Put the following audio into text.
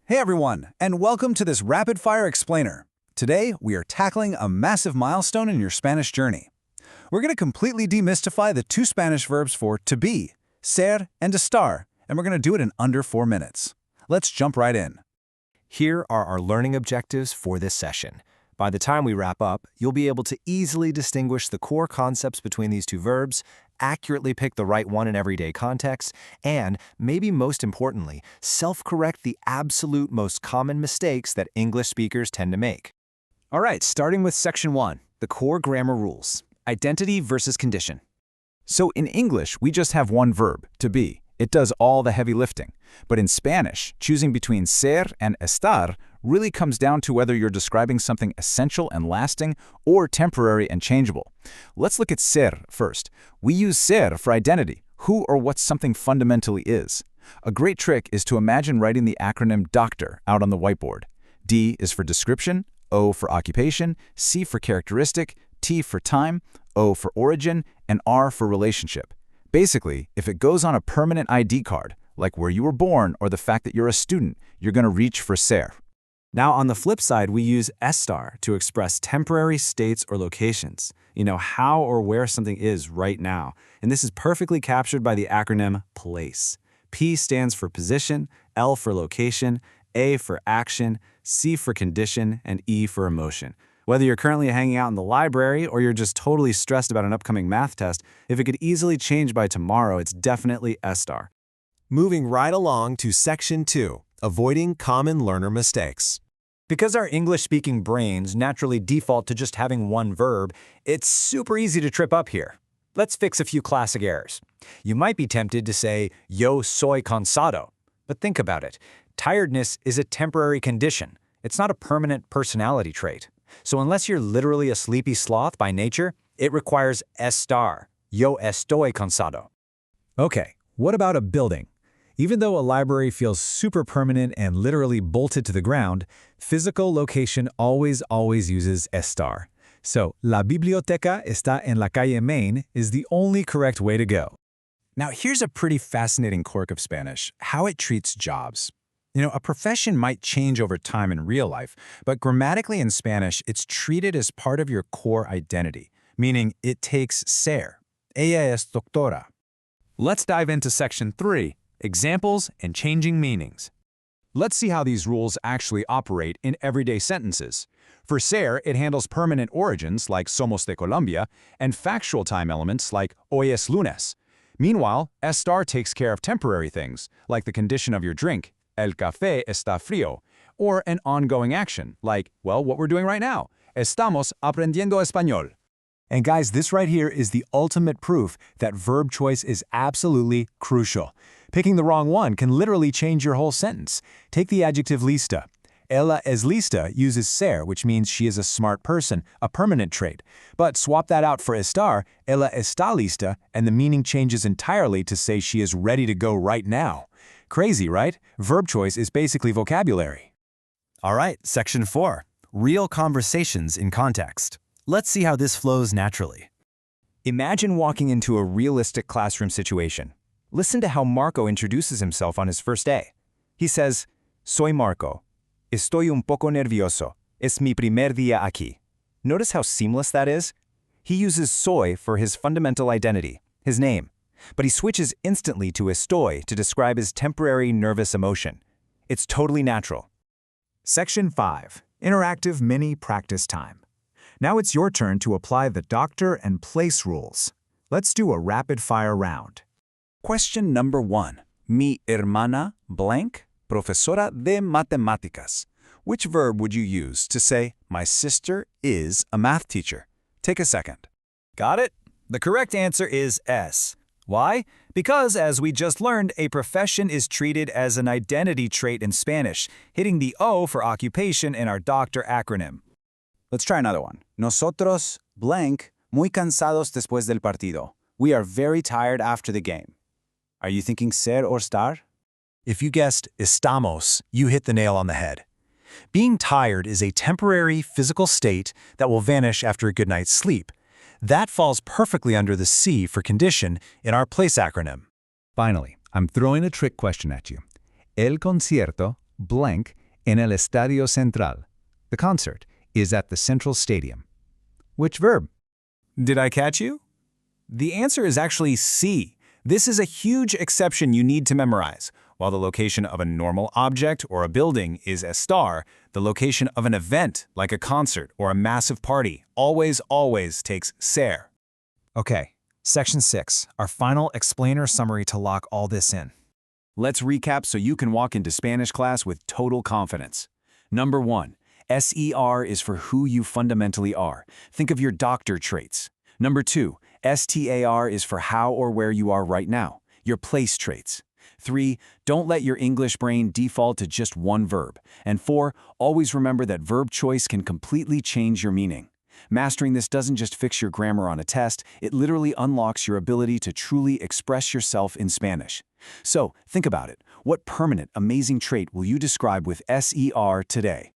Hey everyone, and welcome to this Rapid Fire Explainer. Today, we are tackling a massive milestone in your Spanish journey. We're going to completely demystify the two Spanish verbs for to be, ser and estar, and we're going to do it in under 4 minutes. Let's jump right in. Here are our learning objectives for this session. By the time we wrap up, you'll be able to easily distinguish the core concepts between these two verbs, accurately pick the right one in everyday context, and, maybe most importantly, self-correct the absolute most common mistakes that English speakers tend to make. All right, starting with Section 1, the core grammar rules. Identity versus condition. So in English, we just have one verb, to be. It does all the heavy lifting. But in Spanish, choosing between ser and estar really comes down to whether you're describing something essential and lasting or temporary and changeable. Let's look at ser first. We use ser for identity, who or what something fundamentally is. A great trick is to imagine writing the acronym doctor out on the whiteboard. D is for description, O for occupation, C for characteristic, T for time, O for origin, and R for relationship. Basically, if it goes on a permanent ID card, like where you were born or the fact that you're a student, you're going to reach for ser. Now, on the flip side, we use ESTAR to express temporary states or locations. You know, how or where something is right now. And this is perfectly captured by the acronym PLACE. P stands for position, L for location, A for action, C for condition, and E for emotion. Whether you're currently hanging out in the library or you're just totally stressed about an upcoming math test, if it could easily change by tomorrow, it's definitely ESTAR. Moving right along to Section 2, avoiding common learner mistakes. Because our English-speaking brains naturally default to just having one verb, it's super easy to trip up here. Let's fix a few classic errors. You might be tempted to say, yo soy cansado. But think about it. Tiredness is a temporary condition. It's not a permanent personality trait. So unless you're literally a sleepy sloth by nature, it requires estar. Yo estoy cansado. Okay, what about a building? Even though a library feels super permanent and literally bolted to the ground, physical location always uses estar. So, la biblioteca está en la calle Main is the only correct way to go. Now, here's a pretty fascinating quirk of Spanish, how it treats jobs. You know, a profession might change over time in real life, but grammatically in Spanish, it's treated as part of your core identity, meaning it takes ser. Ella es doctora. Let's dive into Section 3, examples and changing meanings. Let's see how these rules actually operate in everyday sentences. For ser, it handles permanent origins like somos de Colombia and factual time elements like hoy es lunes. Meanwhile, estar takes care of temporary things, like the condition of your drink, el café está frío, or an ongoing action, like, well, what we're doing right now, estamos aprendiendo español. And guys, this right here is the ultimate proof that verb choice is absolutely crucial. Picking the wrong one can literally change your whole sentence. Take the adjective lista. Ella es lista uses ser, which means she is a smart person, a permanent trait. But swap that out for estar, ella está lista, and the meaning changes entirely to say she is ready to go right now. Crazy, right? Verb choice is basically vocabulary. All right, Section 4, real conversations in context. Let's see how this flows naturally. Imagine walking into a realistic classroom situation. Listen to how Marco introduces himself on his first day. He says, Soy Marco. Estoy un poco nervioso. Es mi primer día aquí. Notice how seamless that is? He uses soy for his fundamental identity, his name. But he switches instantly to estoy to describe his temporary nervous emotion. It's totally natural. Section 5, interactive mini practice time. Now it's your turn to apply the doctor and place rules. Let's do a rapid-fire round. Question number 1. Mi hermana blank, profesora de matemáticas. Which verb would you use to say, my sister is a math teacher? Take a second. Got it? The correct answer is S. Why? Because, as we just learned, a profession is treated as an identity trait in Spanish, hitting the O for occupation in our doctor acronym. Let's try another one. Nosotros, blank, muy cansados después del partido. We are very tired after the game. Are you thinking ser or estar? If you guessed estamos, you hit the nail on the head. Being tired is a temporary physical state that will vanish after a good night's sleep. That falls perfectly under the C for condition in our place acronym. Finally, I'm throwing a trick question at you. El concierto blank en el estadio central. The concert is at the Central Stadium. Which verb? Did I catch you? The answer is actually C. This is a huge exception you need to memorize. While the location of a normal object or a building is ESTAR, the location of an event, like a concert or a massive party, always takes ser. Okay, Section 6, our final explainer summary to lock all this in. Let's recap so you can walk into Spanish class with total confidence. Number 1, SER is for who you fundamentally are. Think of your doctor traits. Number 2, STAR is for how or where you are right now, your place traits. 3, don't let your English brain default to just one verb. And 4, always remember that verb choice can completely change your meaning. Mastering this doesn't just fix your grammar on a test, it literally unlocks your ability to truly express yourself in Spanish. So, think about it. What permanent, amazing trait will you describe with SER today?